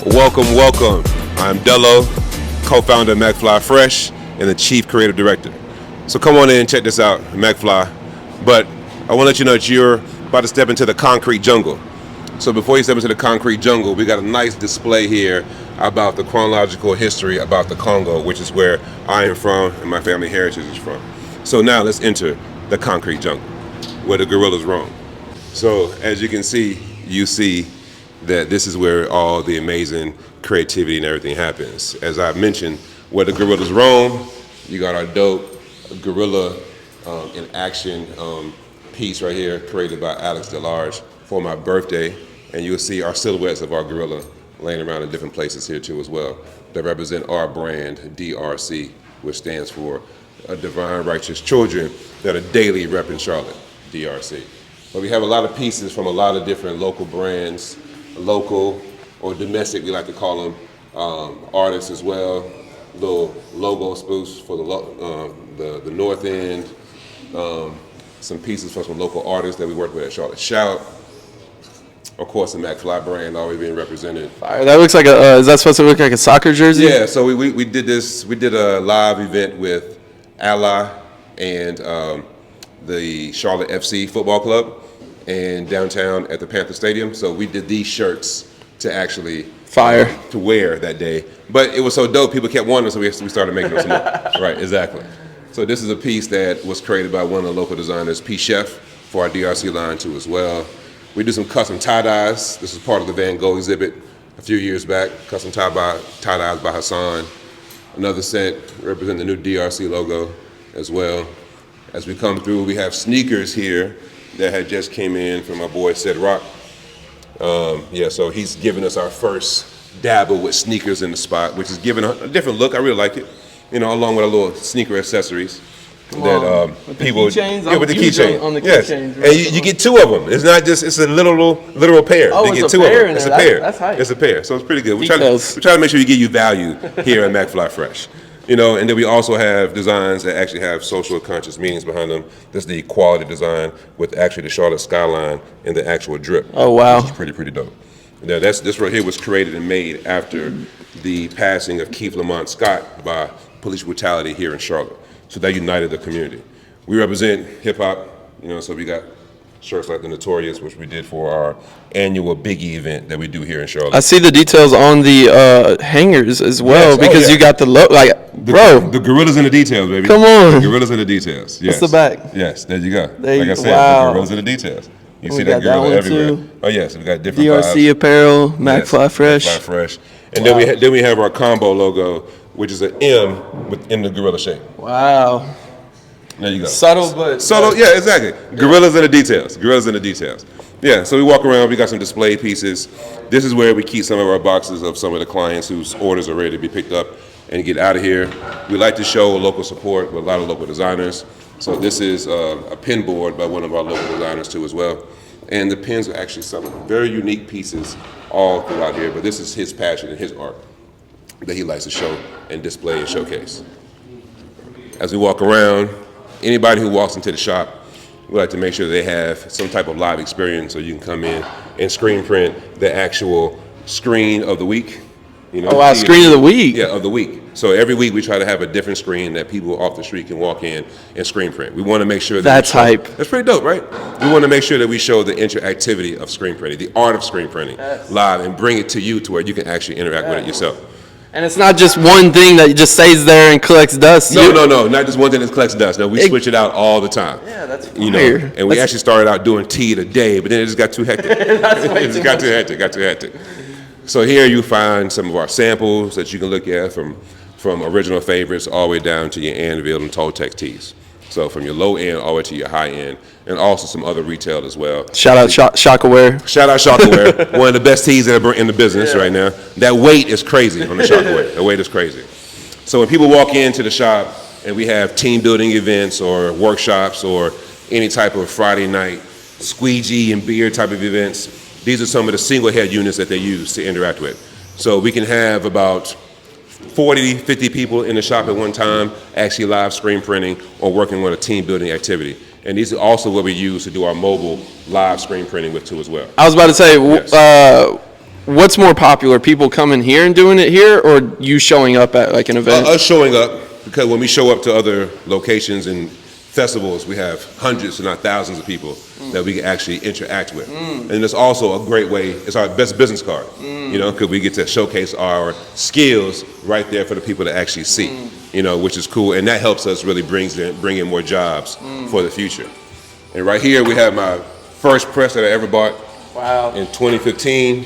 Welcome. I'm Dello, co-founder of MACFLY Fresh and the Chief Creative Director. So come on in and check this out, MACFLY. But I want to let you know that you're about to step into the concrete jungle. So before you step into the concrete jungle, we got a nice display here about the chronological history about the Congo, which is where I am from and my family heritage is from. So now let's enter the concrete jungle, where the gorillas roam. So as you can see, you see that this is where all the amazing creativity and everything happens. As I mentioned, where the gorillas roam, you got our dope gorilla in action piece right here, created by zachriddleart for my birthday. And you'll see our silhouettes of our gorilla laying around in different places here too as well, that represent our brand, DRC, which stands for Divine Righteous Children that are daily repping Charlotte, DRC. But we have a lot of pieces from a lot of different local brands, local or domestic, we like to call them, artists as well. Little logo spoofs for the North End. Some pieces from some local artists that we work with at Charlotte Shout. Of course, the MACFLY brand always being represented. Fire. That looks like is that supposed to look like a soccer jersey? Yeah, so we did this, we did a live event with Ally and the Charlotte FC Football Club and downtown at the Panther Stadium. So we did these shirts to actually to wear that day. But it was so dope, people kept wanting, so we started making them some more. Right, exactly. So this is a piece that was created by one of the local designers, P. Chef, for our DRC line too as well. We do some custom tie-dyes. This is part of the Van Gogh exhibit a few years back, custom tie-dyes by Hassan. Another set representing the new DRC logo as well. As we come through, we have sneakers here that had just came in from my boy Sid Rock. So he's giving us our first dabble with sneakers in the spot, which is giving a different look. I really like it, along with our little sneaker accessories. With people the keychains? yeah, with the keychains. On the yes. keychains. And you get two of them. It's not just, it's a literal pair. Oh, you it's get a two pair of them. It's a pair. That's hype. It's a pair. So it's pretty good. We try Details. to make sure we give you value here at MACFLY Fresh. And then we also have designs that actually have social conscious meanings behind them. This is the quality design with actually the Charlotte skyline and the actual drip. Oh, wow. Which is pretty dope. Now this right here was created and made after the passing of Keith Lamont Scott by police brutality here in Charlotte. So that united the community. We represent hip hop, so we got shirts like the Notorious, which we did for our annual Biggie event that we do here in Charlotte. I see the details on the hangers as well, because you got the the gorillas in the details, baby. Come on. The gorillas in the details. Yes. What's the back? Yes, there you go. Like I said, the gorillas in the details. You see that gorilla everywhere. Too. Oh yes, we got different DRC vibes. apparel, MACFLY Fresh. MACFLY Fresh. And then we have our combo logo, which is an M within the gorilla shape. Wow. There you go. Subtle, yeah, exactly. Gorillas in the details. Yeah, so we walk around, we got some display pieces. This is where we keep some of our boxes of some of the clients whose orders are ready to be picked up and get out of here. We like to show local support with a lot of local designers. So this is a pin board by one of our local designers too as well. And the pins are actually some very unique pieces all throughout here, but this is his passion and his art that he likes to show and display and showcase. As we walk around, anybody who walks into the shop, we like to make sure they have some type of live experience, so you can come in and screen print the actual screen of the week. Oh wow, screen of the week? Yeah, of the week. So every week we try to have a different screen that people off the street can walk in and screen print. We want to make sure that's hype. That's pretty dope, right? We want to make sure that we show the interactivity of screen printing, the art of screen printing live, and bring it to you to where you can actually interact with it yourself. And it's not just one thing that just stays there and collects dust. No, not just one thing that collects dust. No, we switch it out all the time. Yeah, that's fire. And we actually started out doing tea a day, but then it just got too hectic. It got too hectic. So here you find some of our samples that you can look at from original favorites all the way down to your Anvil and Toltex teas. So from your low end all the way to your high end, and also some other retail as well. Shout out Shockaware. Shout out Shockaware, one of the best teas that are in the business right now. That weight is crazy on the Shockaware. The weight is crazy. So when people walk into the shop and we have team building events or workshops or any type of Friday night squeegee and beer type of events, these are some of the single head units that they use to interact with. So we can have about 40, 50 people in the shop at one time actually live screen printing or working on a team building activity. And these are also what we use to do our mobile live screen printing with too as well. I was about to say, what's more popular, people coming here and doing it here, or you showing up at like an event? Us showing up, because when we show up to other locations and festivals, we have hundreds, if not thousands of people that we can actually interact with. And it's also a great way, it's our best business card, you know, because we get to showcase our skills right there for the people to actually see, you know, which is cool. And that helps us really bring in more jobs for the future. And right here we have my first press that I ever bought in 2015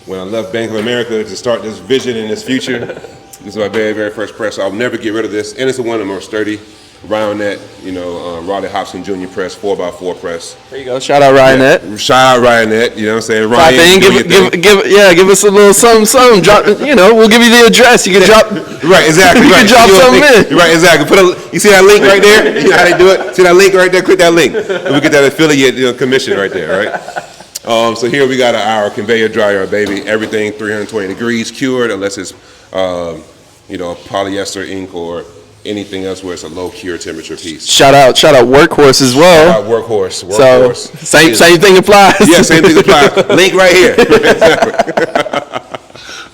when I left Bank of America to start this vision and this future. This is my very, very first press. So I'll never get rid of this. And it's one of the more sturdy. Ryanette, you know, Raleigh Hobson Jr. press, 4x4 press. There you go. Shout out Ryanette. Yeah, shout out Ryanette. You know what I'm saying? Ryan, give us a little something. Drop, you know, we'll give you the address. You can drop. Right, exactly. You can drop something in. Right, exactly. You see that link right there? You know how they do it? See that link right there? Click that link, and we get that affiliate commission right there, right? So here we got our conveyor dryer, baby. Everything 320 degrees cured, unless it's you know, polyester ink or anything else where it's a low cure temperature piece. Shout out Workhorse as well. Shout out Workhorse. So same thing applies. Yeah, same thing applies. Link right here. Exactly.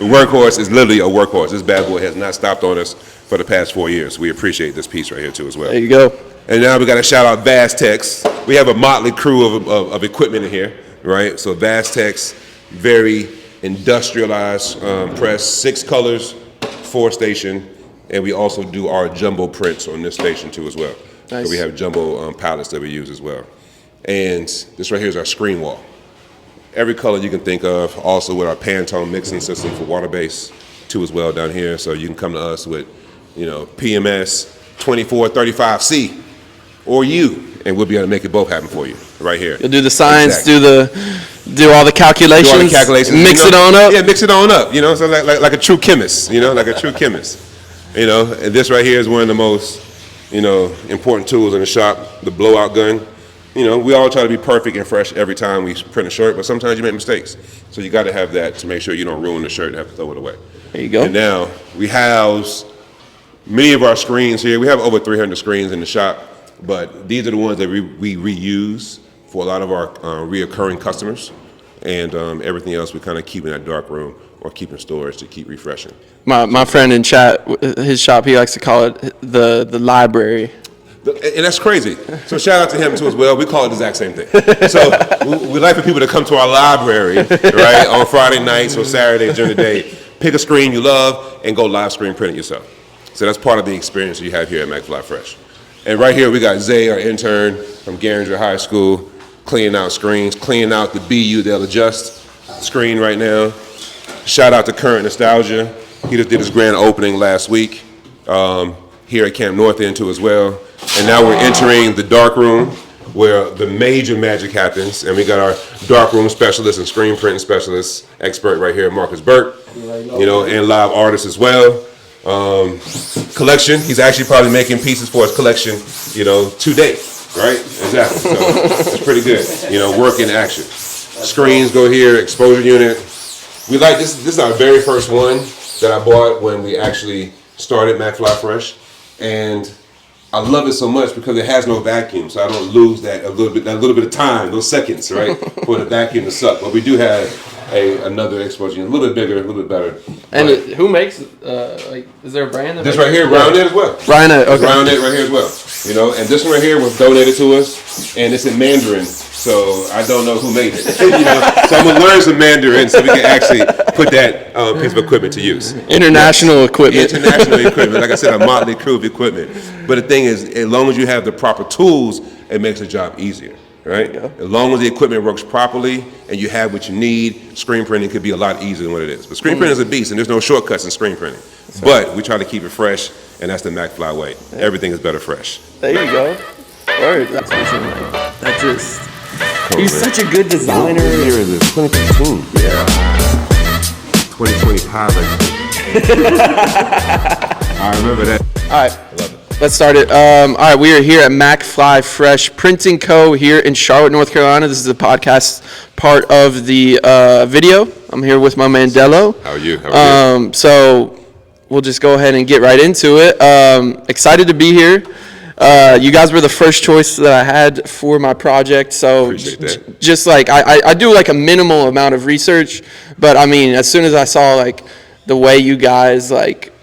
Workhorse is literally a workhorse. This bad boy has not stopped on us for the past 4 years. We appreciate this piece right here too as well. There you go. And now we got to shout out Vastex. We have a motley crew of equipment in here, right? So Vastex, very industrialized press, 6 colors, 4 station. And we also do our jumbo prints on this station too as well. Nice. So we have jumbo pallets that we use as well. And this right here is our screen wall. Every color you can think of, also with our Pantone mixing system for water base too as well down here. So you can come to us with, you know, PMS 2435C or U, and we'll be able to make it both happen for you right here. You'll do the science, exactly. do all the calculations, mix it on up. Yeah, mix it on up, you know, so like a true chemist, you know, like a true chemist. You know, and this right here is one of the most, you know, important tools in the shop, the blowout gun. You know, we all try to be perfect and fresh every time we print a shirt, but sometimes you make mistakes. So you got to have that to make sure you don't ruin the shirt and have to throw it away. There you go. And now we house many of our screens here. We have over 300 screens in the shop, but these are the ones that we reuse for a lot of our reoccurring customers. And everything else we kind of keep in that dark room or keep in storage to keep refreshing. My friend in chat, his shop, he likes to call it the library. And that's crazy. So shout out to him too as well. We call it the exact same thing. So we like for people to come to our library, right, on Friday nights or Saturdays during the day, pick a screen you love and go live screen print it yourself. So that's part of the experience you have here at MACFLY Fresh. And right here we got Zay, our intern from Garinger High School, cleaning out screens, cleaning out the BU they'll adjust screen right now. Shout out to Current Nostalgia. He just did his grand opening last week here at Camp North End too as well. And now we're entering the dark room where the major magic happens. And we got our dark room specialist and screen printing specialist expert right here, Marcus Burke, you know, and live artist as well. Collection, he's actually probably making pieces for his collection, you know, today, right? Exactly, so it's pretty good, you know, work in action. Screens go here, exposure unit. We like this is our very first one that I bought when we actually started MACFLY Fresh. And I love it so much because it has no vacuum, so I don't lose that little bit of time, those seconds, right, for the vacuum to suck. But we do have another exposure unit, a little bit bigger, a little bit better. And who makes like? Is there a brand? This right here, Ryanette as well. Ryanette, okay. Ryanette right here as well. You know, and this one right here was donated to us, and it's in Mandarin, so I don't know who made it. You know, so I'm gonna learn some Mandarin so we can actually put that piece of equipment to use. International equipment. International equipment. Like I said, a motley crew of equipment. But the thing is, as long as you have the proper tools, it makes the job easier, right? Yeah. As long as the equipment works properly and you have what you need, screen printing could be a lot easier than what it is. But screen printing is a beast, and there's no shortcuts in screen printing. But we try to keep it fresh, and that's the MACFLY way. Yeah. Everything is better fresh. There you go. Word. That's amazing, man. That just... He's such a good designer. What year is this? 2015. Yeah. 2025, I remember that. All right. I love it. Let's start it. All right, we are here at MACFLY Fresh Printing Co. here in Charlotte, North Carolina. This is the podcast part of the video. I'm here with my man Dello. How are you? So we'll just go ahead and get right into it. Excited to be here. You guys were the first choice that I had for my project, so Appreciate that. just like I do like a minimal amount of research, but I mean, as soon as I saw like the way you guys like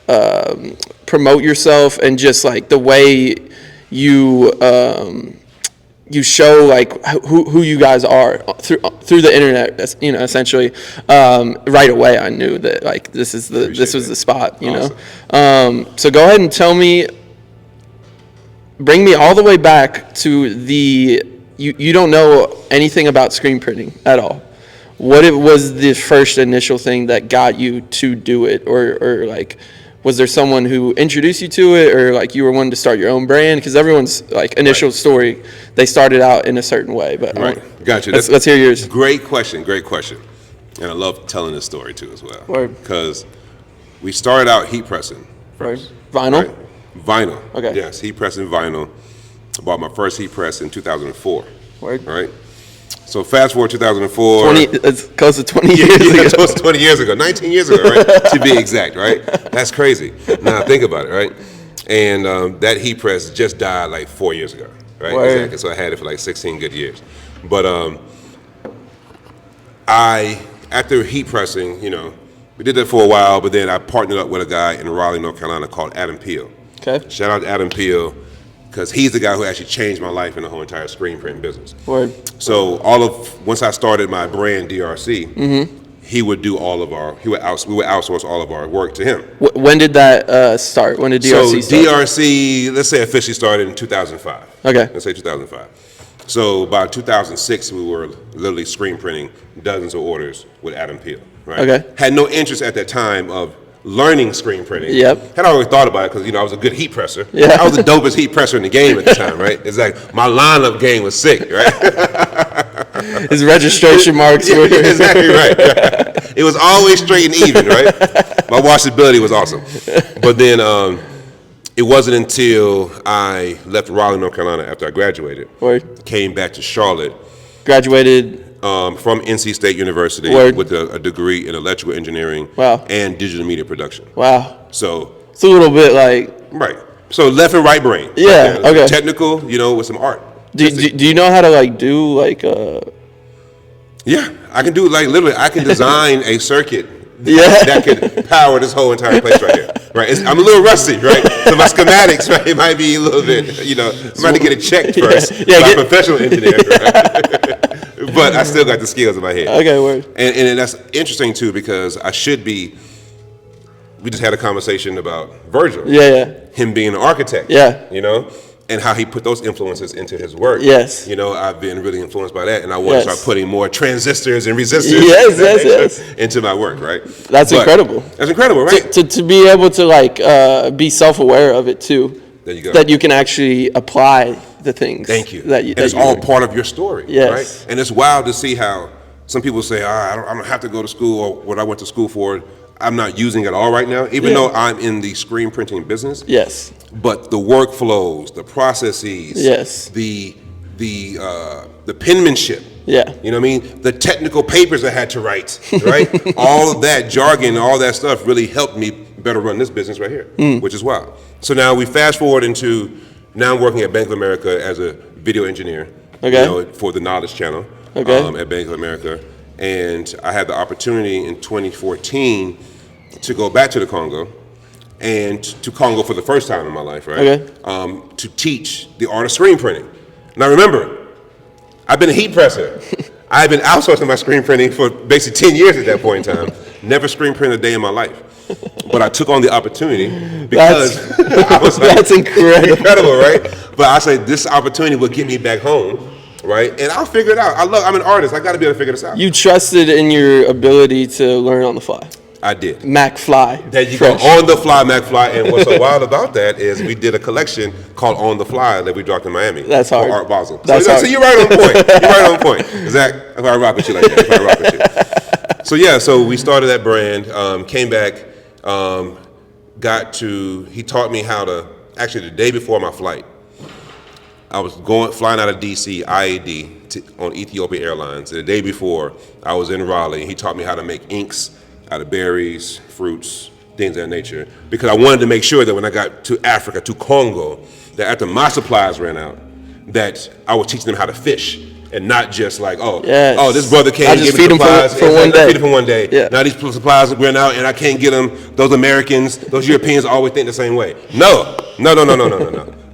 promote yourself and just like the way you you show like who you guys are through the internet, you know, essentially, right away I knew that like this was the spot, you know. So go ahead and tell me. Bring me all the way back to you don't know anything about screen printing at all. What was the first initial thing that got you to do it? Or like, was there someone who introduced you to it, or like you were wanting to start your own brand? Because everyone's like initial story, they started out in a certain way. But Gotcha. Let's hear yours. Great question. And I love telling this story too as well. Because we started out heat pressing first. Vinyl? Right? Vinyl. Okay. Yes, heat pressing vinyl. I bought my first heat press in 2004. Word. All right. So fast forward 2004. It's close to 20 years ago. Yeah, close to 20 years ago. 19 years ago, right? To be exact, right? That's crazy. Now think about it, right? And that heat press just died like 4 years ago, right? Word. Exactly. So I had it for like 16 good years. But after heat pressing, you know, we did that for a while, but then I partnered up with a guy in Raleigh, North Carolina called Adam Peel. Okay. Shout out to Adam Peel, because he's the guy who actually changed my life in the whole entire screen print business. Word. So once I started my brand DRC, he would do we would outsource all of our work to him. When did that start? When did DRC start? DRC, let's say officially started in 2005. Okay. Let's say 2005. So by 2006, we were literally screen printing dozens of orders with Adam Peel, right? Okay. Had no interest at that time of learning screen printing. Yep. Had always thought about it because, you know, I was a good heat presser. Yeah. I was the dopest heat presser in the game at the time, right? It's like my lineup game was sick, right? His registration marks were exactly right. It was always straight and even, right? My washability was awesome. But then it wasn't until I left Raleigh, North Carolina after I graduated, came back to Charlotte. Graduated from NC State University Word. with a degree in electrical engineering Wow. and digital media production. Wow. So It's a little bit like. right. So left and right brain. Yeah, Right, okay. Technical, you know, with some art. Do you know how to like do like Yeah, I can do like literally. I can design a circuit Yeah. that could power this whole entire place right here. Right, I'm a little rusty, right? So my schematics, right, it might be a little bit, you know, I'm about to get it checked first by a professional engineer, right? But I still got the skills in my head. Okay, word. And that's interesting too, because we just had a conversation about Virgil. Yeah. Him being an architect. Yeah. You know, and how he put those influences into his work. Yes. You know, I've been really influenced by that, and I want to Yes. start putting more transistors and resistors Yes. into my work, right? That's incredible. That's incredible, right? To be able to like be self-aware of it too. There you go. That you can actually apply the things. Thank you. That and it's all part of your story, Yes. right? And it's wild to see how some people say, I don't have to go to school, or what I went to school for, I'm not using it all right now, even though I'm in the screen printing business. Yes. But the workflows, the processes, Yes. the penmanship. Yeah. You know what I mean? The technical papers I had to write, right? All of that jargon, all that stuff really helped me better run this business right here, which is wild. So now we fast forward into, now I'm working at Bank of America as a video engineer, Okay. you know, for the Knowledge Channel at Bank of America. And I had the opportunity in 2014 to go back to the Congo, and to Congo for the first time in my life, right? Okay. To teach the art of screen printing. Now remember, I've been a heat presser. I've been outsourcing my screen printing for basically 10 years at that point in time. Never screen printed a day in my life. But I took on the opportunity because I was like, that's incredible. Incredible, right? But I said, this opportunity will get me back home, right? And I'll figure it out. I'm an artist. I got to be able to figure this out. You trusted in your ability to learn on the fly. I did. MACFLY. There you go. On the fly, MACFLY. And what's so wild about that is we did a collection called On the Fly that we dropped in Miami. That's hard. For Art Basel. That's hard. So you're right on point. You're right on point. Zach, if I rock with you like that. If I rock with you. So yeah, so we started that brand, came back, he taught me how to, actually the day before my flight, I was flying out of DC, IAD, on Ethiopian Airlines. And the day before, I was in Raleigh. He taught me how to make inks out of berries, fruits, things of that nature. Because I wanted to make sure that when I got to Africa, to Congo, that after my supplies ran out, that I was teaching them how to fish. And not just like, this brother came and gave me supplies. For one day. Feed him for one day. Yeah. Now these supplies ran out and I can't get them. Those Americans, those Europeans always think the same way. No.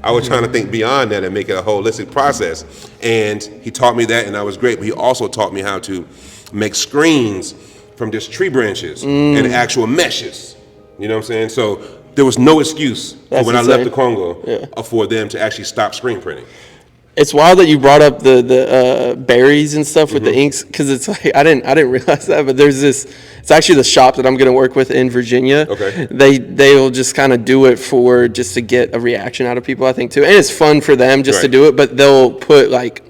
I was trying to think beyond that and make it a holistic process. And he taught me that, and that was great. But he also taught me how to make screens from just tree branches and actual meshes. You know what I'm saying? So there was no excuse for when I left the Congo for them to actually stop screen printing. It's wild that you brought up the berries and stuff with the inks, because it's like I didn't realize that, but there's this. It's actually the shop that I'm going to work with in Virginia. Okay. They'll just kind of do it for just to get a reaction out of people, I think too, and it's fun for them just to do it. But they'll put like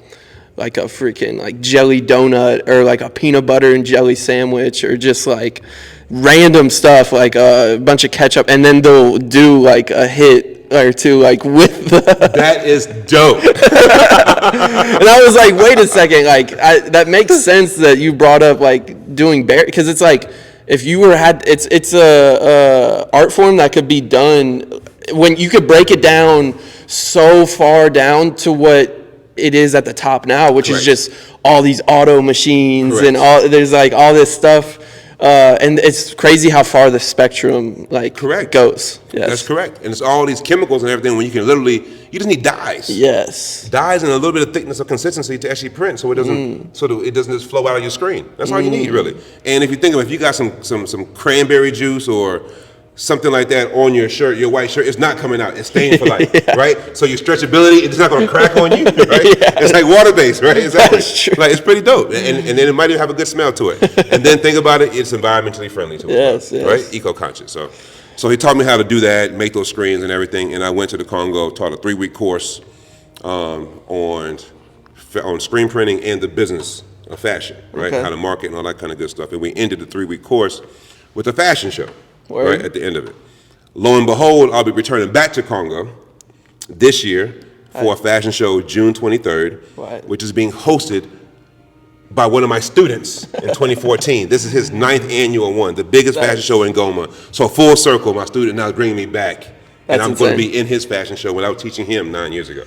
a freaking like jelly donut or like a peanut butter and jelly sandwich or just like random stuff like a bunch of ketchup, and then they'll do like a hit or two like with the that is dope. And I was like, wait a second, like that makes sense that you brought up like doing berry, because it's like if you it's a art form that could be done when you could break it down so far down to what it is at the top now, which is just all these auto machines and there's like all this stuff. And it's crazy how far the spectrum goes. Yes. That's correct. And it's all these chemicals and everything when you can literally, you just need dyes. Yes. Dyes and a little bit of thickness of consistency to actually print, so it doesn't it doesn't just flow out of your screen. That's all you need really. And if you think of it, if you got some cranberry juice or something like that on your shirt, your white shirt, it's not coming out. It's staying for life, right? So your stretchability, it's not going to crack on you, right? It's like water-based, right? Exactly. That's true. Like, it's pretty dope. And then it might even have a good smell to it. And then think about it, it's environmentally friendly to it, right? Eco-conscious. So he taught me how to do that, make those screens and everything. And I went to the Congo, taught a 3-week course on screen printing and the business of fashion, right? How to market and all that kind of good stuff. And we ended the 3-week course with a fashion show. Right at the end of it. Lo and behold, I'll be returning back to Congo this year for a fashion show June 23rd, which is being hosted by one of my students in 2014. This is his 9th annual one, the biggest fashion show in Goma. So full circle, my student now is bringing me back. And I'm going to be in his fashion show when I was teaching him 9 years ago.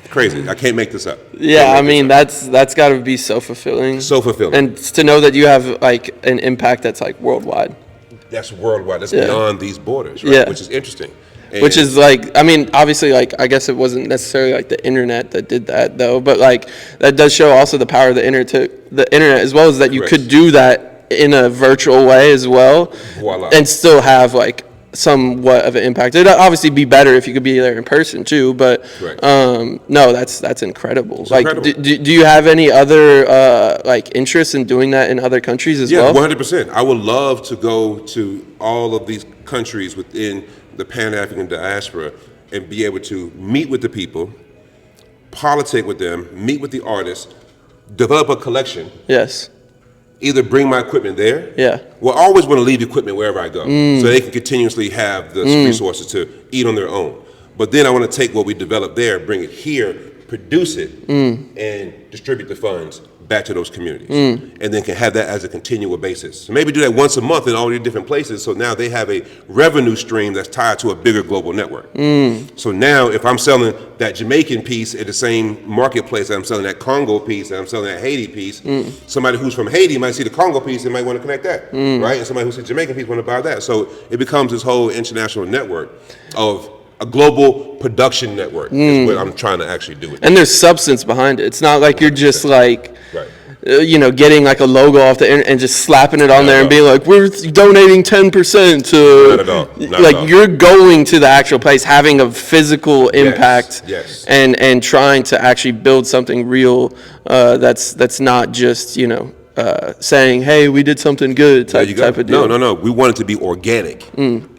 Crazy. I can't make this up. Yeah, I mean, that's got to be so fulfilling. So fulfilling. And to know that you have like an impact that's like worldwide. That's worldwide. That's beyond these borders, right? Which is interesting. And which is like, I mean, obviously, like, I guess it wasn't necessarily like the internet that did that though, but like that does show also the power of the internet as well as that you could do that in a virtual way as well, and still have like somewhat of an impact. It'd obviously be better if you could be there in person too, but no, that's incredible. Like, incredible. Do you have any other like interest in doing that in other countries as well? Yeah, 100%. I would love to go to all of these countries within the Pan-African diaspora and be able to meet with the people, politic with them, meet with the artists, develop a collection. Yes. Either bring my equipment there. Yeah. Well, I always want to leave equipment wherever I go, so they can continuously have the resources to eat on their own. But then I want to take what we develop there, bring it here, produce it, and distribute the funds back to those communities, and then can have that as a continual basis. So maybe do that once a month in all these different places, so now they have a revenue stream that's tied to a bigger global network. So now if I'm selling that Jamaican piece at the same marketplace that I'm selling that Congo piece, that I'm selling that Haiti piece, somebody who's from Haiti might see the Congo piece and might want to connect that, right? And somebody who's the Jamaican piece want to buy that. So it becomes this whole international network of a global production network is what I'm trying to actually do. And there's substance behind it. It's not like you're just like, getting like a logo off the internet and just slapping it on there and being like, we're donating 10% to. Not at all. Not like at all. You're going to the actual place, having a physical impact, and trying to actually build something real. That's not just saying, hey, we did something good type of deal. No. We want it to be organic.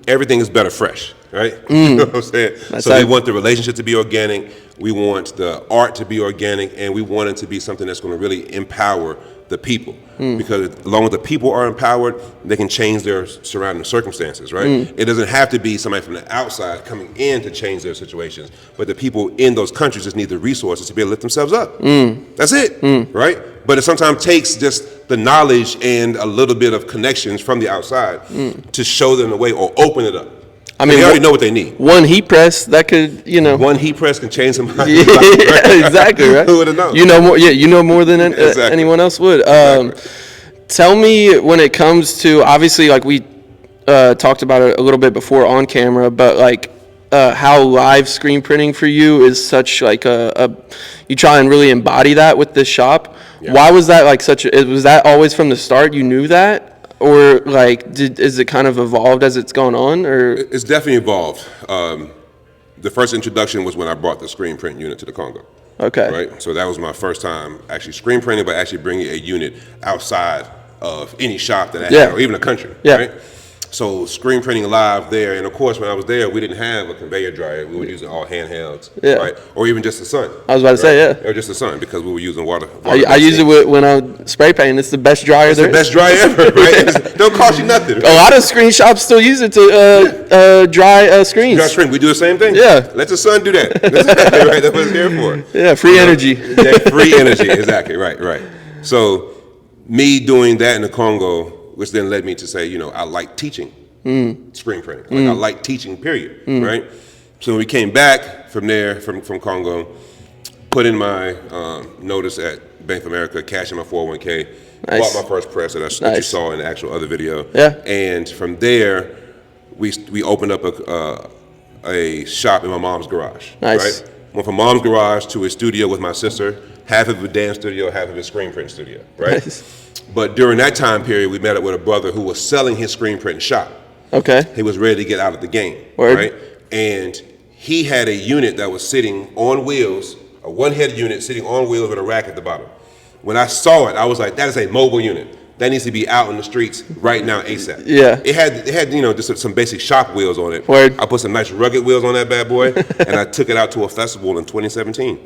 Everything is better fresh. Right? You know what I'm saying? So we want the relationship to be organic, we want the art to be organic, and we want it to be something that's going to really empower the people. Because as long as the people are empowered, they can change their surrounding circumstances, right? It doesn't have to be somebody from the outside coming in to change their situations, but the people in those countries just need the resources to be able to lift themselves up. That's it, right? But it sometimes takes just the knowledge and a little bit of connections from the outside to show them the way or open it up. I mean, they already know what they need. One heat press that could, One heat press can change somebody's yeah, life. Right? exactly, right? Who would have known? You know more. Yeah, you know more than Exactly. anyone else would. Exactly. Tell me, when it comes to, obviously, like we talked about it a little bit before on camera, but like how live screen printing for you is such like you try and really embody that with this shop. Yeah. Why was that like was that always from the start? You knew that? Or like, is it kind of evolved as it's gone on? Or it's definitely evolved. The first introduction was when I brought the screen print unit to the Congo. Okay. Right. So that was my first time actually screen printing, but actually bringing a unit outside of any shop that I had, or even a country. Yeah. Right. So screen printing live there, and of course when I was there, we didn't have a conveyor dryer. We were using all handhelds, right? Or even just the sun. I was about to say, yeah. Or just the sun, because we were using water. I use it when I spray paint. It's the best dryer there. It's the best dryer ever, right? It don't cost you nothing. Right? A lot of screen shops still use it to dry screens. Dry screen. We do the same thing. Yeah. Let the sun do that. Right. That's what it's here for. Yeah. Free energy. Yeah, free energy. Exactly. Right. So me doing that in the Congo, which then led me to say, I like teaching screen printing. I like teaching, period, right? So when we came back from there, from Congo, put in my notice at Bank of America, cash in my 401k, bought my first press that you saw in the actual other video. Yeah. And from there, we opened up a shop in my mom's garage. Nice. Right? Went from mom's garage to a studio with my sister, half of a dance studio, half of a screen print studio, right? Nice. But during that time period, we met up with a brother who was selling his screen print shop. Okay. He was ready to get out of the game. Word. Right? And he had a unit that was sitting on wheels, a one-head unit sitting on wheels with a rack at the bottom. When I saw it, I was like, that is a mobile unit. That needs to be out in the streets right now, ASAP. Yeah. It had just some basic shop wheels on it. Word. I put some nice rugged wheels on that bad boy, and I took it out to a festival in 2017,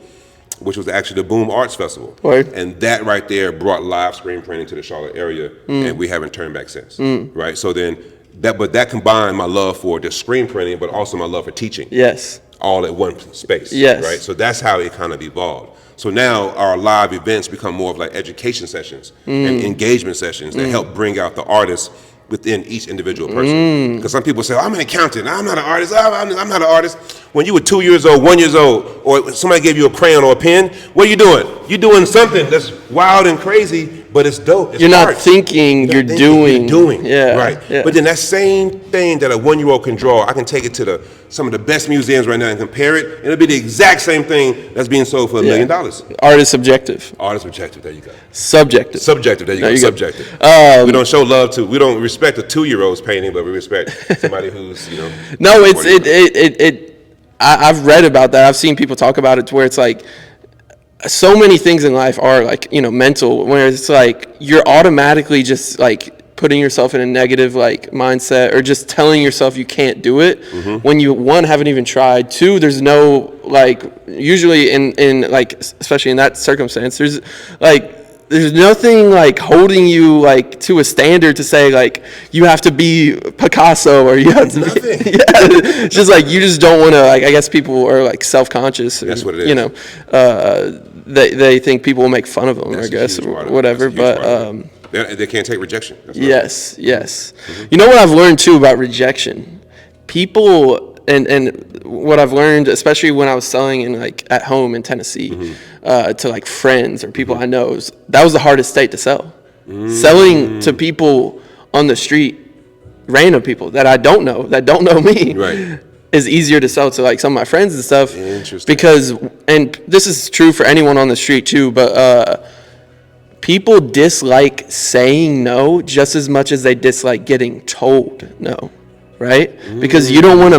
which was actually the Boom Arts Festival. Word. And that right there brought live screen printing to the Charlotte area, and we haven't turned back since. Right? So then, that combined my love for just screen printing, but also my love for teaching. Yes. All at one space. Yes. Right? So that's how it kind of evolved. So now our live events become more of like education sessions and engagement sessions that help bring out the artists within each individual person. Because some people say, I'm an accountant, I'm not an artist, I'm not an artist. When you were 2 years old, 1 year old, or somebody gave you a crayon or a pen, what are you doing? You're doing something that's wild and crazy, but it's dope. It's You're not art. thinking, you're doing. You're doing. Yeah. Right. Yeah. But then that same thing that a 1 year old can draw, I can take it to some of the best museums right now and compare it, and it'll be the exact same thing that's being sold for $1 million. Art is subjective. Art is subjective. There you go. Subjective. Subjective. There you go. Subjective. We don't show love to. We don't respect a 2-year-old's painting, but we respect somebody who's No, I've read about that. I've seen people talk about it to where it's like so many things in life are like mental, where it's like you're automatically just like putting yourself in a negative like mindset, or just telling yourself you can't do it when you, one, haven't even tried, two, there's no like, usually in like, especially in that circumstance, there's nothing like holding you like to a standard to say like you have to be Picasso or you have to be, it's just like you just don't want to, like, I guess people are like self-conscious, or, that's what it is. They think people will make fun of them, I guess, or whatever, but they can't take rejection. Yes. You know what I've learned too about rejection? People, and what I've learned, especially when I was selling in like at home in Tennessee, to like friends or people I know, that was the hardest state to sell. Selling to people on the street, random people that I don't know, that don't know me, right, is easier to sell to like some of my friends and stuff. Interesting. Because, and this is true for anyone on the street too, but people dislike saying no just as much as they dislike getting told no, right? Because you don't want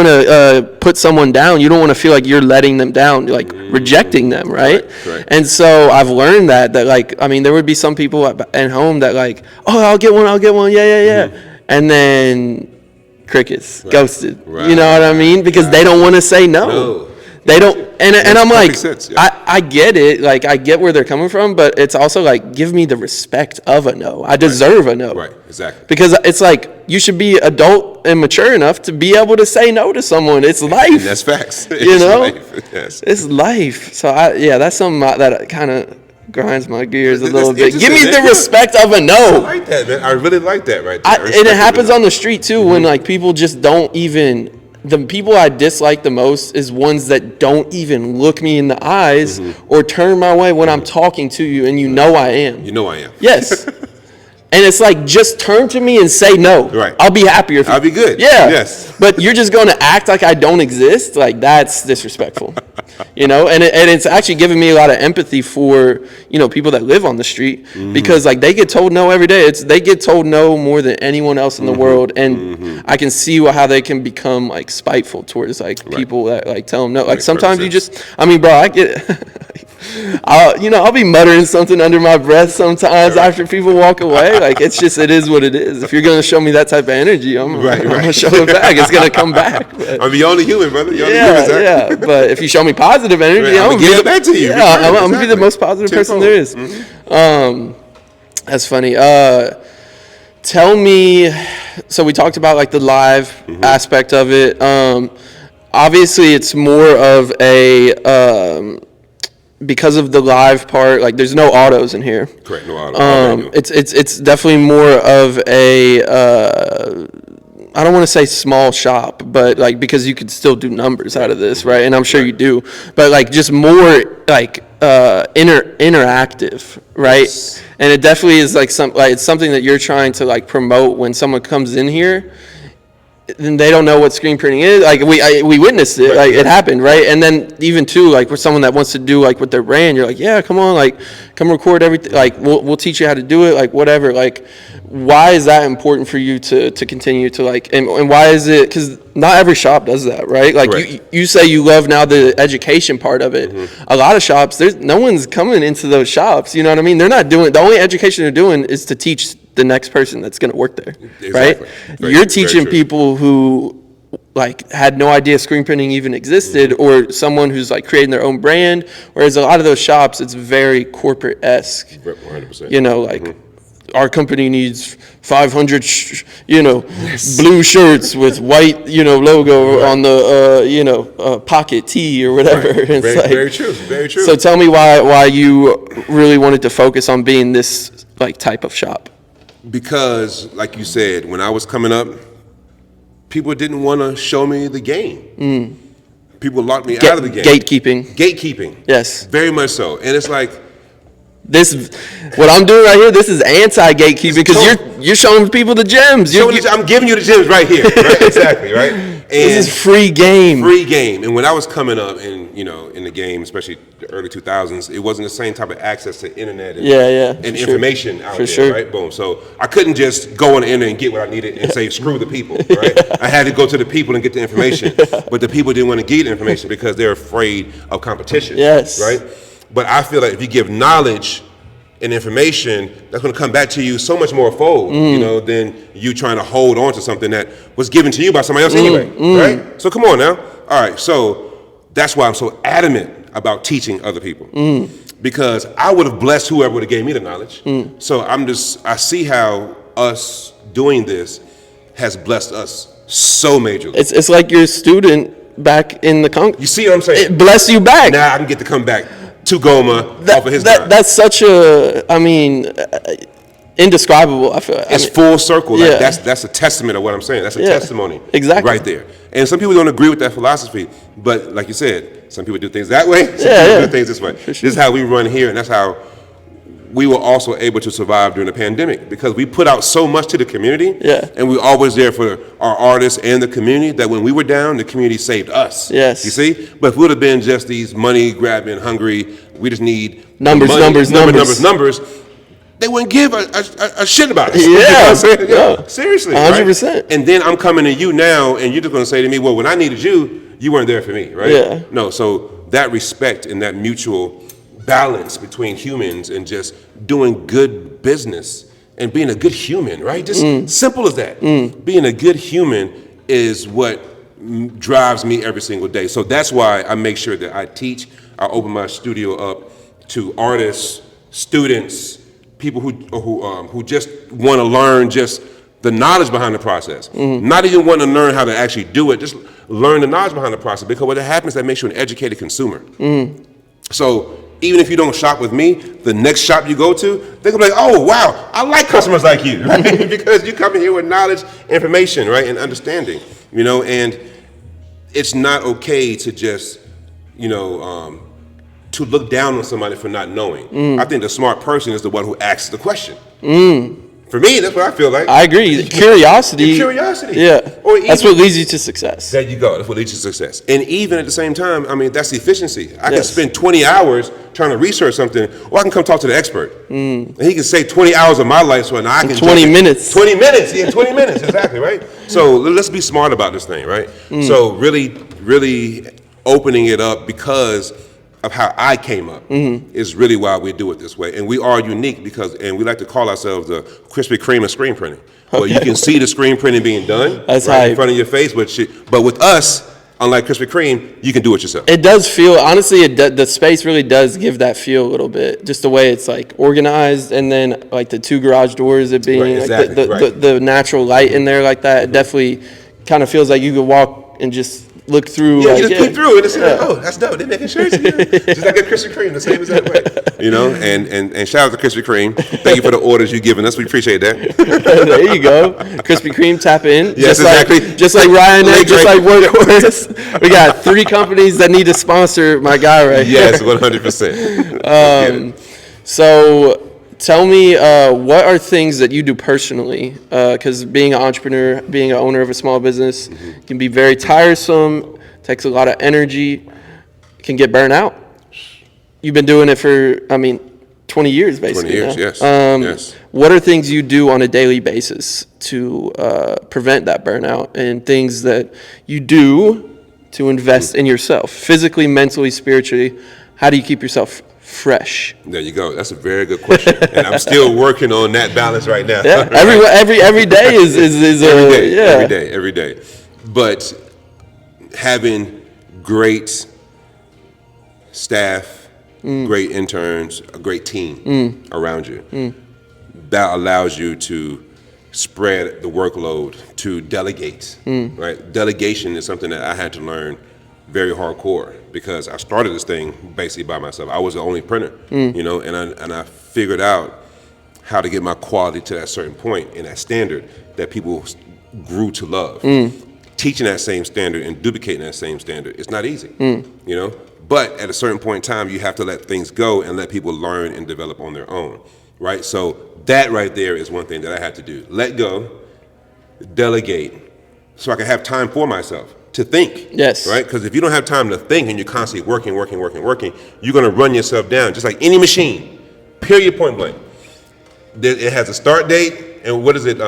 to put someone down. You don't want to feel like you're letting them down, like rejecting them, right? Right. And so I've learned that like, I mean, there would be some people at home that like, oh, I'll get one, yeah. And then crickets, ghosted. Right. You know what I mean? Because they don't want to say no. They don't, and I'm like, sense, yeah. I get it, like I get where they're coming from, but it's also like, give me the respect of a no. I deserve a no. Right, exactly. Because it's like, you should be adult and mature enough to be able to say no to someone. It's life. And that's facts. You know? Life. Yes. It's life. So that's something that kind of grinds my gears a That's little bit. Give me interesting, the respect of a I no. like that, man. I really like that right there. And it happens on the street too when like people just don't even. The people I dislike the most is ones that don't even look me in the eyes or turn my way when I'm talking to you, and you know I am. You know I am. Yes. And it's like, just turn to me and say no. Right. I'll be happier if I'll be good. Yeah. Yes. But you're just going to act like I don't exist? Like, that's disrespectful. You know? And it's actually given me a lot of empathy for, you know, people that live on the street. Because, like, they get told no every day. They get told no more than anyone else in the world. And I can see how they can become, like, spiteful towards, like, people that, like, tell them no. Like, sometimes you just, I mean, bro, I get I'll be muttering something under my breath sometimes after people walk away. Like, it is what it is. If you're going to show me that type of energy, I'm going to show it back. It's going to come back. But, I'm the only human, brother. You're human, yeah. But if you show me positive energy, I'm going to give it back to you. Yeah, I'm going to be the most positive person there is. That's funny. Tell me, so we talked about like the live aspect of it. Obviously, it's more of a because of the live part. Like, there's no autos in here. Correct, no auto. It's definitely more of a I don't want to say small shop, but like, because you could still do numbers out of this, right? And I'm sure you do, but like just more like interactive, right? Yes. And it definitely is like it's something that you're trying to like promote when someone comes in here. Then they don't know what screen printing is. Like we witnessed it, like it happened, right? And then even too, like for someone that wants to do like with their brand, you're like, yeah, come on, like come record everything. Like we'll teach you how to do it, like whatever. Like, why is that important for you to continue to like, and why is it? Because not every shop does that, right? Like you say you love now the education part of it. A lot of shops, there's no one's coming into those shops. You know what I mean? They're not doing. The only education they're doing is to teach the next person that's going to work there, right? You're teaching people who like had no idea screen printing even existed, or someone who's like creating their own brand. Whereas a lot of those shops, it's very corporate-esque. 100%. You know, like our company needs 500, blue shirts with white, logo on the, pocket tee or whatever. Right. Very true. Very true. So tell me why you really wanted to focus on being this like type of shop. Because, like you said, when I was coming up, people didn't want to show me the game. People locked me out of the game. Gatekeeping. Yes. Very much so. And it's like, what I'm doing right here, this is anti-gatekeeping, because you're showing people the gems. I'm giving you the gems right here. Right? Exactly, right? And this is free game. And when I was coming up in the game, especially the early 2000s, it wasn't the same type of access to internet and information out there, right? Boom. So I couldn't just go on the internet and get what I needed and say, screw the people, right? I had to go to the people and get the information. But the people didn't want to get the information because they're afraid of competition. Yes. Right? But I feel like if you give knowledge and information, that's going to come back to you so much more fold, than you trying to hold on to something that was given to you by somebody else anyway, right? So come on now. All right, so that's why I'm so adamant about teaching other people, because I would have blessed whoever would have gave me the knowledge. So I see how us doing this has blessed us so majorly. It's like your student back in the You see what I'm saying? It bless you back. Now I can get to come back to Goma off of his time. That's such indescribable. I feel it's full circle. Like that's a testament of what I'm saying. That's a testimony, right there. And some people don't agree with that philosophy, but like you said, some people do things that way. Some people do things this way. This is how we run here, and that's how we were also able to survive during the pandemic, because we put out so much to the community, and we were always there for our artists and the community, that when we were down, the community saved us. Yes. You see? But if we would have been just these money-grabbing, hungry, we just need numbers, they wouldn't give a shit about us. Yeah. Seriously. 100%. Right? And then I'm coming to you now, and you're just going to say to me, well, when I needed you, you weren't there for me, right? Yeah. No, so that respect and that mutual balance between humans and just doing good business and being a good human, right? Just simple as that. Being a good human is what drives me every single day. So that's why I make sure that I teach. I open my studio up to artists, students, people who just want to learn just the knowledge behind the process. Not even want to learn how to actually do it, just learn the knowledge behind the process, because what happens, that makes you an educated consumer. So even if you don't shop with me, the next shop you go to, they're gonna be like, oh wow, I like customers like you, right? Because you come in here with knowledge, information, right, and understanding, and it's not okay to just, to look down on somebody for not knowing. I think the smart person is the one who asks the question. For me, that's what I feel like. I agree. Curiosity. Curiosity. Yeah. That's what leads you to success. There you go. That's what leads you to success. And even at the same time, that's efficiency. I can spend 20 hours trying to research something, or I can come talk to the expert. And he can say 20 hours of my life, so now I can 20 minutes. 20 minutes. Yeah, 20 minutes. Exactly, right? So let's be smart about this thing, right? So really, really opening it up because of how I came up is really why we do it this way. And we are unique and we like to call ourselves the Krispy Kreme of screen printing. Well, you can see the screen printing being done right in front of your face, but with us, unlike Krispy Kreme, you can do it yourself. It does feel, honestly, the space really does give that feel a little bit. Just the way it's like organized, and then like the 2 garage doors, it being the natural light in there like that. It definitely kind of feels like you could walk and just look through. Yeah, you just peek through and it's like, oh, that's dope. They're making shirts. Just like a Krispy Kreme, the same exact way. And shout out to Krispy Kreme. Thank you for the orders you've given us. We appreciate that. There you go. Krispy Kreme, tap in. Yes, exactly. Just like Ryan, just like Workhorse. We got 3 companies that need to sponsor my guy right here. Yes, 100%. So tell me, what are things that you do personally? Because being an entrepreneur, being an owner of a small business can be very tiresome, takes a lot of energy, can get burnt out. You've been doing it for, 20 years basically. 20 years, now. yes. What are things you do on a daily basis to prevent that burnout, and things that you do to invest in yourself, physically, mentally, spiritually? How do you keep yourself fresh? There you go. That's a very good question, and I'm still working on that balance right now. Yeah, every day is every day. But having great staff, great interns, a great team around you, that allows you to spread the workload, to delegate. Right? Delegation is something that I had to learn very hardcore, because I started this thing basically by myself. I was the only printer, and I figured out how to get my quality to that certain point and that standard that people grew to love. Teaching that same standard and duplicating that same standard, it's not easy, But at a certain point in time, you have to let things go and let people learn and develop on their own, right? So that right there is one thing that I had to do. Let go, delegate, so I can have time for myself to think. Yes. Right? Because if you don't have time to think and you're constantly working, you're going to run yourself down, just like any machine, period, point blank. It has a start date, and what is it,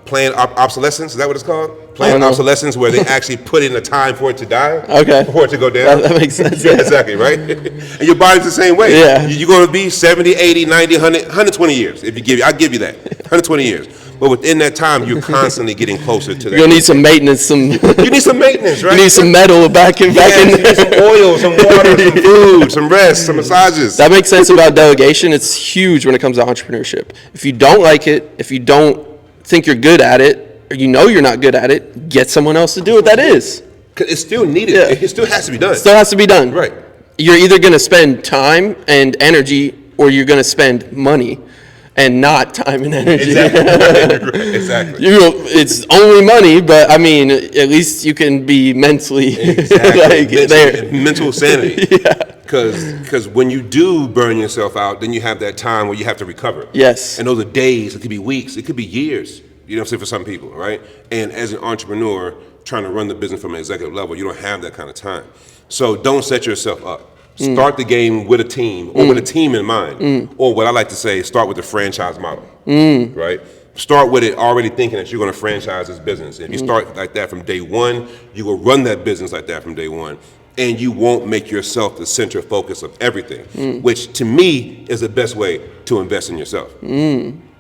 planned obsolescence, is that what it's called? Planned obsolescence, where they actually put in a time for it to die, for it to go down. That makes sense. Yeah, exactly, right? And your body's the same way. Yeah. You're going to be 70, 80, 90, 100, 120 years. I'll give you that, 120 years. But within that time, you're constantly getting closer to that. You're going to need some maintenance. You need some maintenance, right? You need some metal back in you need some oil, some water, some food, some rest, some massages. That makes sense about delegation. It's huge when it comes to entrepreneurship. If you don't like it, if you don't think you're good at it, or you're not good at it, get someone else to do what that is. Because it's still needed. Yeah. It still has to be done. Still has to be done. Right. You're either going to spend time and energy, or you're going to spend money and not time and energy. Exactly. It's only money, but at least you can be mentally there. Mental sanity. Because when you do burn yourself out, then you have that time where you have to recover. Yes. And those are days, it could be weeks, it could be years, you know what I'm saying, for some people, right? And as an entrepreneur trying to run the business from an executive level, you don't have that kind of time. So don't set yourself up. Start the game with a team, or with a team in mind. Or what I like to say, start with the franchise model, right? Start with it already thinking that you're going to franchise this business. If you start like that from day one, you will run that business like that from day one. And you won't make yourself the center focus of everything, which to me is the best way to invest in yourself.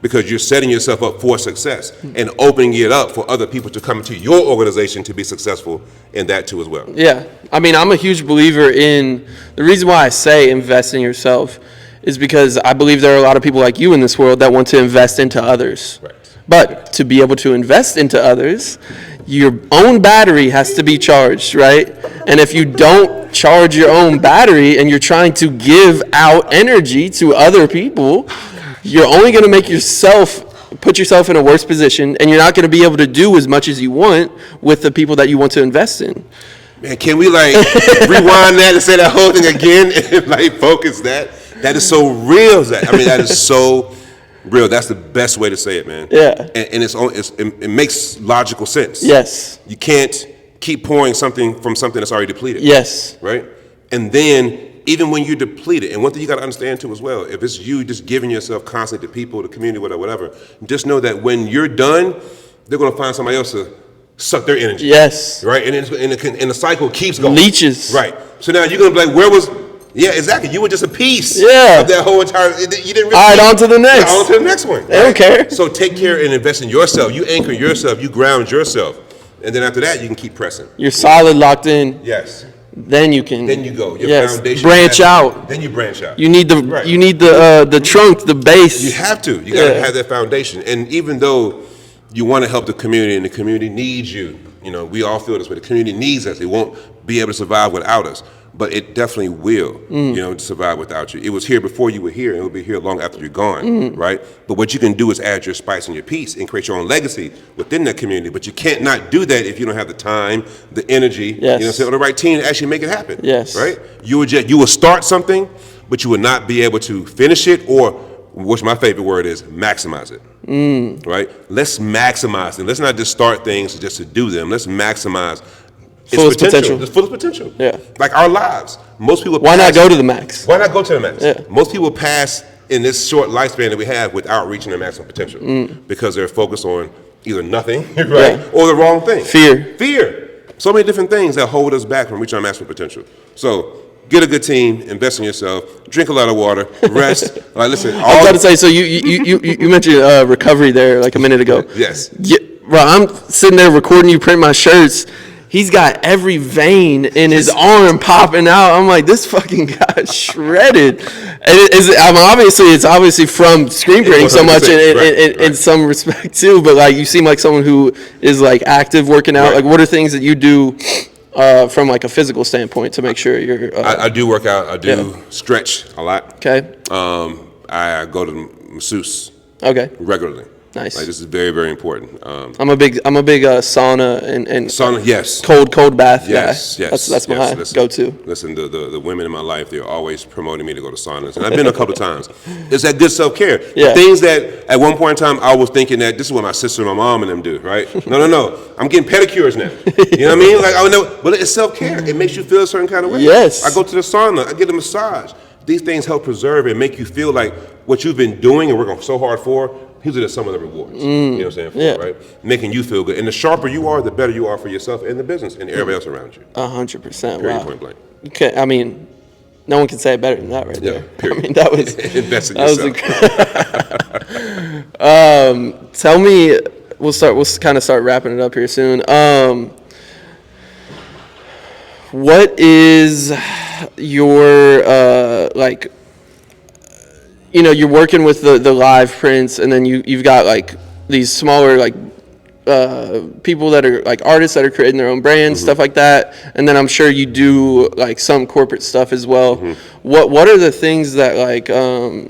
Because you're setting yourself up for success and opening it up for other people to come into your organization to be successful in that too as well. Yeah. I'm a huge believer in, the reason why I say invest in yourself is because I believe there are a lot of people like you in this world that want to invest into others. Right. But to be able to invest into others, your own battery has to be charged, right? And if you don't charge your own battery and you're trying to give out energy to other people, you're only going to make put yourself in a worse position, and you're not going to be able to do as much as you want with the people that you want to invest in. Man, can we like rewind that and say that whole thing again and like focus that? That is so real, Zach. I mean, that is so real. That's the best way to say it, man. Yeah. And it makes logical sense. Yes. You can't keep pouring something from something that's already depleted. Yes. Right? And then even when you're depleted, and one thing you got to understand too as well, if it's you just giving yourself constantly to people, the community, whatever, just know that when you're done, they're going to find somebody else to suck their energy. Yes. Right? And the cycle keeps going. Leeches. Right. So now you're going to be like, yeah, exactly. You were just a piece of that whole entire, you didn't really. All right, on to the next. Yeah, on to the next one. They don't care. So take care and invest in yourself. You anchor yourself. You ground yourself. And then after that, you can keep pressing. You're solid, locked in. Yes. Then you can. Then you go. Your foundation. Branch out. Then you branch out. You need the trunk, the base. You have to. You got to have that foundation. And even though you want to help the community and the community needs you, we all feel this way. The community needs us. They won't be able to survive without us. But it definitely will, survive without you. It was here before you were here, and it will be here long after you're gone, right? But what you can do is add your spice and your piece and create your own legacy within that community. But you can't not do that if you don't have the time, the energy, or the right team to actually make it happen. Yes. Right? You will start something, but you will not be able to finish it, or which my favorite word is, maximize it. Right? Let's maximize them. Let's not just start things just to do them. Let's maximize fullest potential. It's fullest potential. Yeah. Like our lives. Most people Why not go to the max? Why not go to the max? Yeah. Most people pass in this short lifespan that we have without reaching their maximum potential because they're focused on either nothing, right, or the wrong thing. Fear. So many different things that hold us back from reaching our maximum potential. So get a good team, invest in yourself, drink a lot of water, rest. Listen. I was about to say, so you mentioned recovery there like a minute ago. Yes. Yeah, bro, I'm sitting there recording you print my shirts. He's got every vein in his arm popping out. I'm like, this fucking guy's shredded. And it's obviously from screen printing so much in some respect too. But like, you seem like someone who is like active working out. Like, what are things that you do from like a physical standpoint to make sure you're? I do work out. I do stretch a lot. Okay. I go to the masseuse. Okay. Regularly. Nice. Like, this is very, very important. I'm a big sauna and sauna. Yes. Cold bath. Yes. Guy. Yes. That's my go-to. Listen, the women in my life, they're always promoting me to go to saunas, and I've been a couple of times. It's that good self-care. Yeah. Things that at one point in time I was thinking that this is what my sister and my mom and them do. Right? No. I'm getting pedicures now. You know what I mean? Like, I know, but it's self-care. It makes you feel a certain kind of way. Yes. I go to the sauna. I get a massage. These things help preserve and make you feel like what you've been doing and working so hard for. These are just some of the rewards, you know what I'm saying, right? Making you feel good. And the sharper you are, the better you are for yourself and the business and everybody else around you. 100%. Period, wow. point blank. Okay, I mean, no one can say it better than that right there. Period. I mean, that was... Invest in yourself. Tell me, we'll kind of start wrapping it up here soon. What is your, you're working with the live prints, and then you've got like these smaller like people that are like artists that are creating their own brands, stuff like that, and then I'm sure you do like some corporate stuff as well. What are the things that like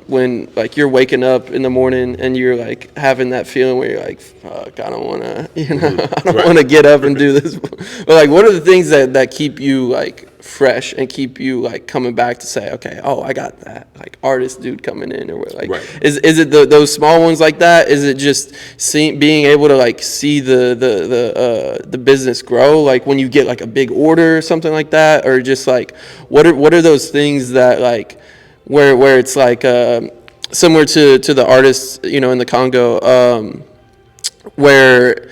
when like you're waking up in the morning and you're like having that feeling where you're like, fuck, I don't want to, I don't want to get up and do this, but like what are the things that keep you like fresh and keep you like coming back to say, okay, I got that like artist dude coming in, or what, like is it those small ones like that? Is it just being able to like see the business grow, like when you get like a big order or something like that, or just like what are those things that like where it's like similar to the artists in the Congo, where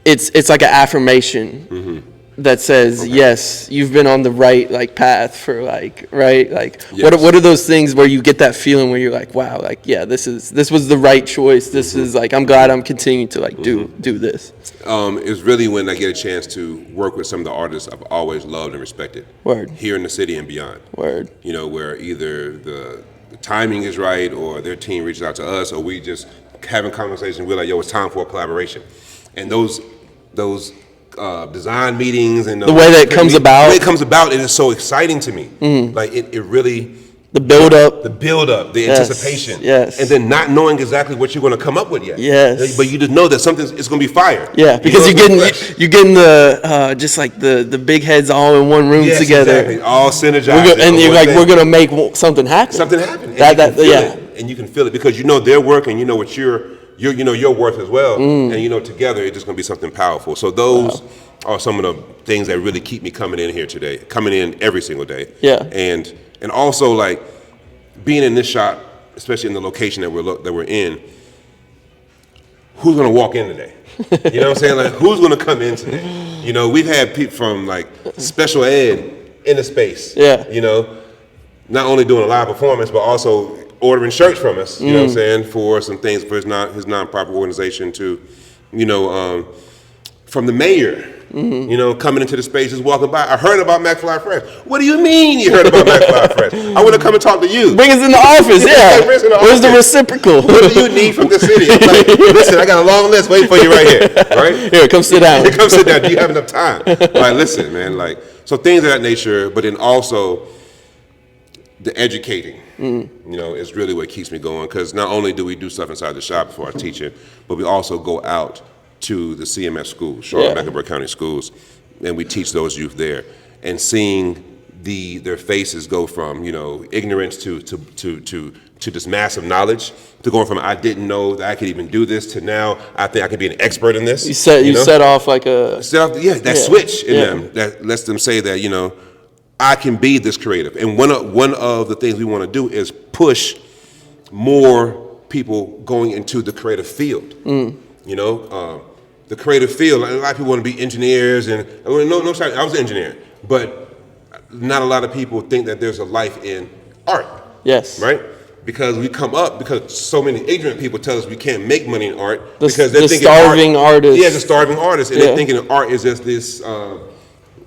it's like an affirmation that says, yes, you've been on the right like path for like, right? Like what are those things where you get that feeling where you're like, wow, like, yeah, this was the right choice. This is like, I'm glad I'm continuing to like do this. It's really when I get a chance to work with some of the artists I've always loved and respected. Word. Here in the city and beyond. Word. Where either the timing is right, or their team reaches out to us, or we just having conversations, we're like, yo, it's time for a collaboration. And those design meetings and the way that it comes about. The way it comes about, it is so exciting to me. Like it really. The build up, the anticipation, yes, and then not knowing exactly what you're going to come up with yet. Yes, but you just know that something's it's going to be fire. Yeah, because you're getting the just like the big heads all in one room together, exactly. All synergized, and you're like, we're going to make something happen. Something happen. And you can feel it because you know their work and you know what your worth as well, and you know together it's just going to be something powerful. So those are some of the things that really keep me coming in here today, coming in every single day. Yeah, and also like being in this shop, especially in the location that we're in. Who's going to walk in today? You know what I'm saying? Like who's going to come in today? You know, we've had people from like special ed in the space. Yeah. You know, not only doing a live performance, but also ordering shirts from us. You know what I'm saying? For some things for his nonprofit organization to, you know, from the mayor. You know, coming into the space, just walking by. I heard about MACFLY Fresh. What do you mean you heard about MACFLY Fresh? I want to come and talk to you. Bring us in the office, yeah. Where's the reciprocal? What do you need from the city? I'm like, listen, I got a long list waiting for you right here. Right? Here, come sit down. Come sit down. Do you have enough time? Like, listen, man. Like, so things of that nature, but then also the educating. You know, is really what keeps me going. Because not only do we do stuff inside the shop for our teaching, but we also go out to the CMS schools, Charlotte-Mecklenburg County schools, and we teach those youth there. And seeing their faces go from, you know, ignorance to this massive knowledge, to going from I didn't know that I could even do this to now I think I could be an expert in this. You set off like a switch in them that lets them say that, you know, I can be this creative. And one of the things we want to do is push more people going into the creative field. You know, the creative field. A lot of people want to be engineers, and I was an engineer, but not a lot of people think that there's a life in art. Yes. Right? Because we come up because so many ignorant people tell us we can't make money in art because they're thinking starving artists. Yeah, the starving artists, and they're thinking that art is just this, you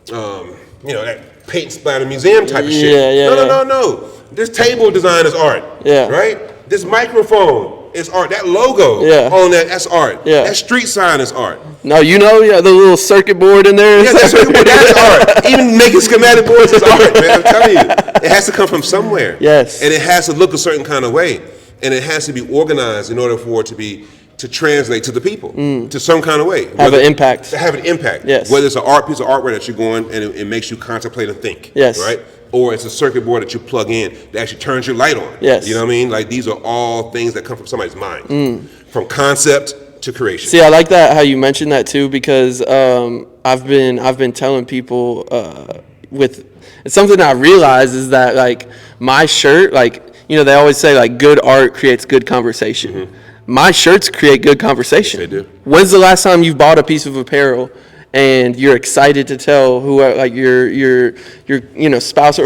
know, that paint splatter museum type of shit. No. This table design is art. Yeah. Right? This microphone is art. That logo on that's art. Yeah. That street sign is art. No, you know, the little circuit board in there. Yeah, that circuit board, that's art. Even making schematic boards is art, man. I'm telling you. It has to come from somewhere. Yes. And it has to look a certain kind of way. And it has to be organized in order for it to translate to the people to some kind of way. Have an impact. To have an impact. Yes. Whether it's an piece of artwork that you're going and it makes you contemplate and think. Yes. Right? Or it's a circuit board that you plug in that actually turns your light on. Yes. You know what I mean? Like these are all things that come from somebody's mind. From concept to creation. See, I like that how you mentioned that too, because I've been telling people it's something I realize is that like my shirt, like, you know, they always say like good art creates good conversation. My shirts create good conversation. Yes, they do. When's the last time you bought a piece of apparel and you're excited to tell like your you know, spouse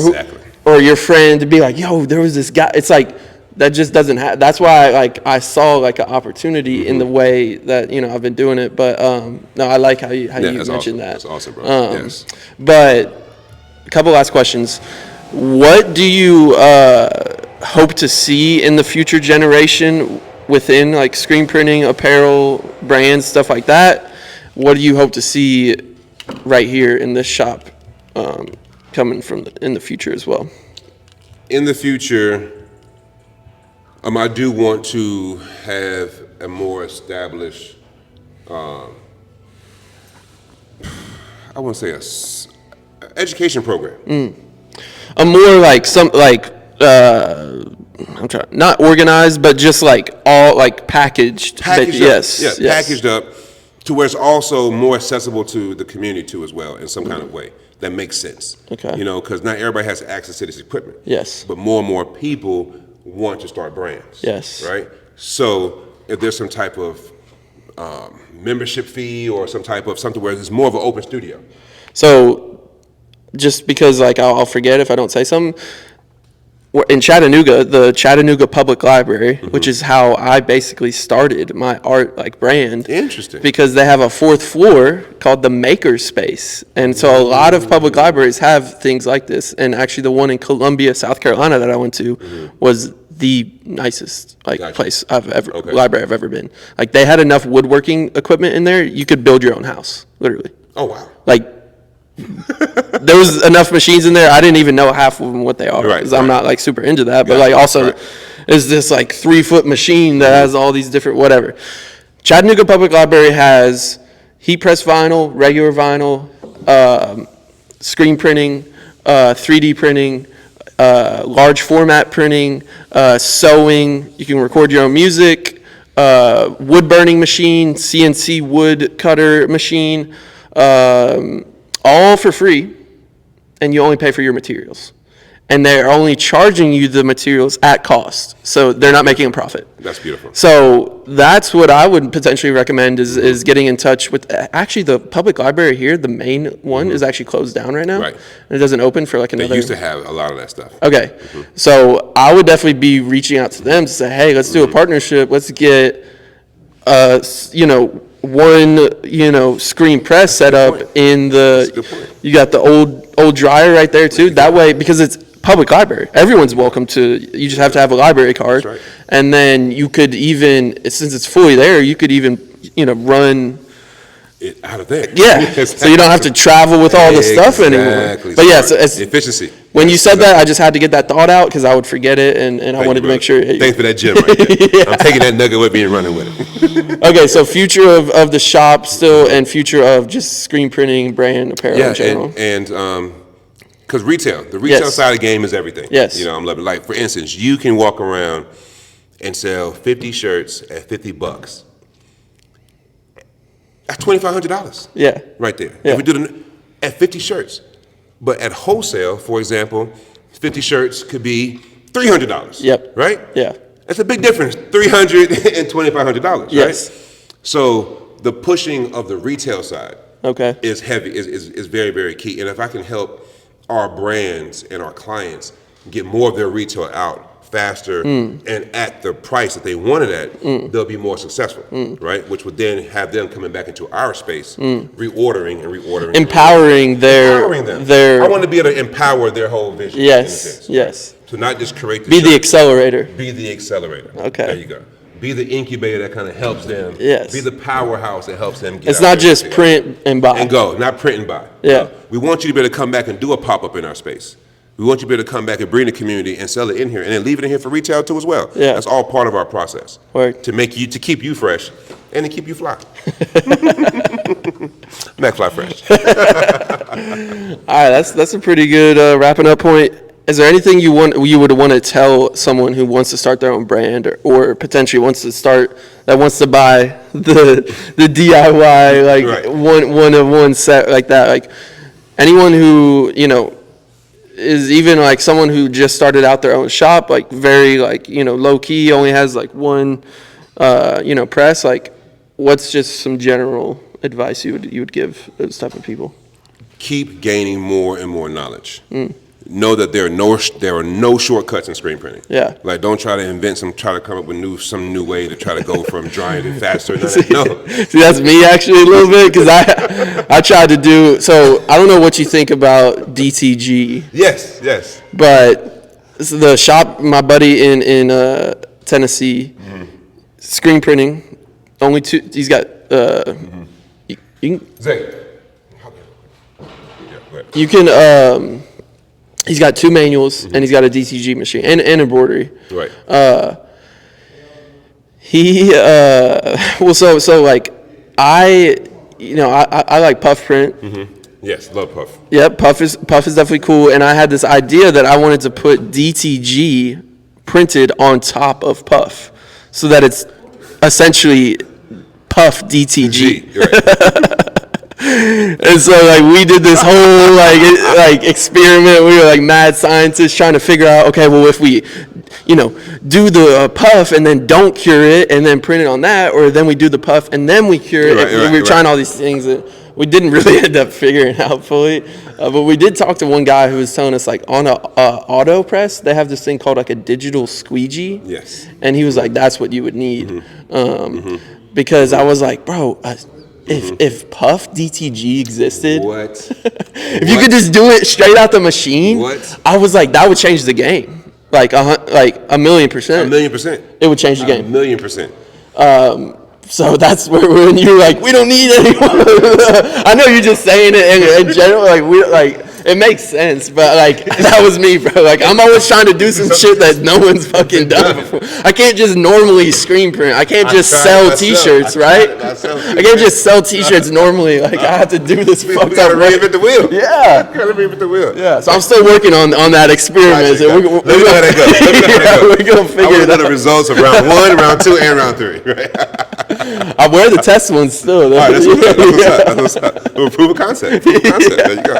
or your friend to be like, yo, there was this guy. It's like that just doesn't happen. That's why I saw like an opportunity in the way that, you know, I've been doing it. But no, I like how you mentioned awesome. that. That's awesome, bro. Yes. But a couple last questions. What do you hope to see in the future generation within like screen printing, apparel, brands, stuff like that? What do you hope to see right here in this shop coming in the future as well? In the future, I do want to have a more established, I wouldn't say education program. A more like I'm trying, not organized, but just like all like packaged. Yes. Packaged up to where it's also more accessible to the community too as well in some kind of way that makes sense. Okay. You know, because not everybody has access to this equipment. Yes. But more and more people want to start brands. Yes. Right. So if there's some type of membership fee or some type of something where it's more of an open studio. So just because like I'll forget if I don't say something. In Chattanooga, the Chattanooga Public Library, which is how I basically started my art like brand. Interesting. Because they have a 4th floor called the Maker Space. And so a lot of public libraries have things like this. And actually the one in Columbia, South Carolina that I went to was the nicest place library I've ever been. Like they had enough woodworking equipment in there, you could build your own house, literally. Oh, wow. Like, there was enough machines in there. I didn't even know half of them what they are because I'm not like super into that. But like also, is this like 3-foot machine that has all these different whatever. Chattanooga Public Library has heat press vinyl, regular vinyl, screen printing, 3D printing, large format printing, sewing. You can record your own music, wood burning machine, CNC wood cutter machine. All for free, and you only pay for your materials. And they're only charging you the materials at cost, so they're not making a profit. That's beautiful. So that's what I would potentially recommend is getting in touch with, actually the public library here, the main one is actually closed down right now. Right. And it doesn't open for like another. They used to have a lot of that stuff. Okay. So I would definitely be reaching out to them to say, hey, let's do a partnership. Let's get, one, screen press set up in the, you got the old dryer right there too. That way, because it's public library, everyone's welcome to, you just have to have a library card. That's right. And then you could even, since it's fully there, you could even, run it out of there. Yeah. Exactly. So you don't have to travel with all the stuff anymore. Exactly. But yeah, so efficiency. When you said that, I just had to get that thought out because I would forget it, and I wanted to make sure. Thanks for that gem right there. Yeah. I'm taking that nugget with me and running with it. Okay, so future of the shop still, and future of just screen printing, brand, apparel in general. and because the retail side of the game is everything. Yes. I'm loving. Like for instance, you can walk around and sell 50 shirts at $50. That's $2,500. Yeah. Right there. Yeah. If we do it at 50 shirts, but at wholesale, for example, 50 shirts could be $300. Yep. Right. Yeah. That's a big difference. $300 and $2,500. Yes. Right. So the pushing of the retail side. Okay. Is heavy. Is very, very key. And if I can help our brands and our clients get more of their retail out faster and at the price that they wanted at, they'll be more successful, right? Which would then have them coming back into our space, reordering. Empowering them. I want to be able to empower their whole vision. Yes, in a sense, yes. Right? To not just create the Be the accelerator. Be the accelerator. Okay. There you go. Be the incubator that kind of helps them. Yes. Be the powerhouse that helps them get It's out not there just print and buy. and go, not print and buy. Yeah. No. We want you to be able to come back and do a pop-up in our space. We want you to be able to come back and bring the community and sell it in here and then leave it in here for retail too as well. Yeah. That's all part of our process. Work. To keep you fresh and to keep you fly. MACFLY fresh. All right, that's a pretty good wrapping up point. Is there anything you would want to tell someone who wants to start their own brand or potentially wants to buy the DIY like one set like that, like anyone who is even like someone who just started out their own shop, like very like low key, only has like one press, like what's just some general advice you would give those type of people? Keep gaining more and more knowledge. Know that there are no shortcuts in screen printing. Yeah. Like don't try to come up with some new way to try to go from drying to faster. No. See, that's me actually a little bit because I tried to do. So I don't know what you think about DTG. Yes. But the shop, my buddy in Tennessee, screen printing, only two. He's got. You can. He's got 2 manuals and he's got a DTG machine and embroidery. Right. So like I like puff print. Yes, love puff. Yeah, puff is definitely cool. And I had this idea that I wanted to put DTG printed on top of puff, so that it's essentially puff DTG. Right. And so like we did this whole like experiment. We were like mad scientists trying to figure out, okay, well if we do the puff and then don't cure it and then print it on that, or then we do the puff and then we cure it. We were trying all these things that we didn't really end up figuring out fully. But we did talk to one guy who was telling us like on a auto press they have this thing called like a digital squeegee. Yes. And he was like, that's what you would need. Because I was like, bro, if puff DTG existed, if you could just do it straight out the machine, I was like, that would change the game, like a million %. $1,000,000%. It would change the game. $1,000,000%. So that's where when you're like, we don't need anyone. I know you're just saying it in general, like it makes sense, but like that was me, bro. Like I'm always trying to do some shit that no one's fucking done before. I can't just normally screen print. I can't just sell T-shirts, right? I can't just sell T-shirts normally. Like I have to do this fucked up. Reinvent the wheel. Yeah. Gotta reinvent the wheel. Yeah. So I'm still working on that experiment. Let me know how that goes. We're gonna figure it out. The results of round 1, round 2, and round 3. Right? I wear the test ones still. All right, that's what's up. We'll prove a concept. There you go.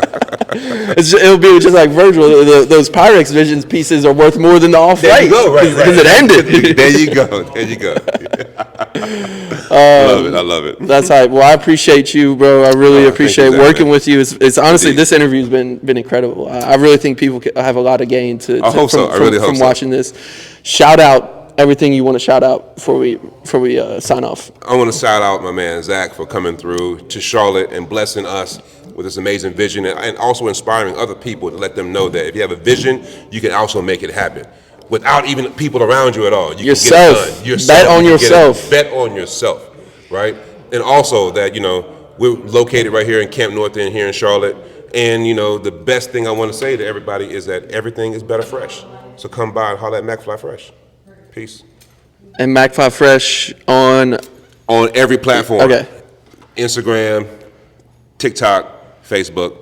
It'll be just like Virgil. Those Pyrex Visions pieces are worth more than the Off-White. There you go, right. Because it ended. There you go. I love it. That's right. Well, I appreciate you, bro. I really appreciate working with you. It's honestly, this interview's been incredible. I really think people have a lot of gain from watching this. Shout out everything you want to shout out before we sign off. I want to shout out my man Zach for coming through to Charlotte and blessing us with this amazing vision, and also inspiring other people to let them know that if you have a vision, you can also make it happen without even people around you at all. You can get it done. Bet on yourself. Bet on yourself, right? And also that, we're located right here in Camp North End here in Charlotte. And, the best thing I want to say to everybody is that everything is better fresh. So come by and holler at MACFLY Fresh. Peace. And MACFLY Fresh on every platform. Okay. Instagram, TikTok, Facebook,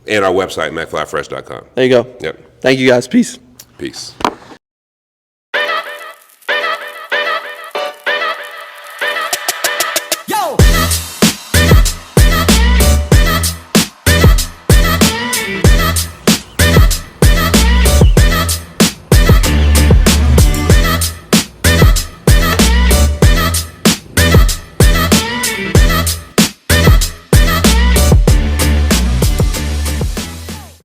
and our website, MACFLYFresh.com. There you go. Yep. Thank you guys. Peace. Peace.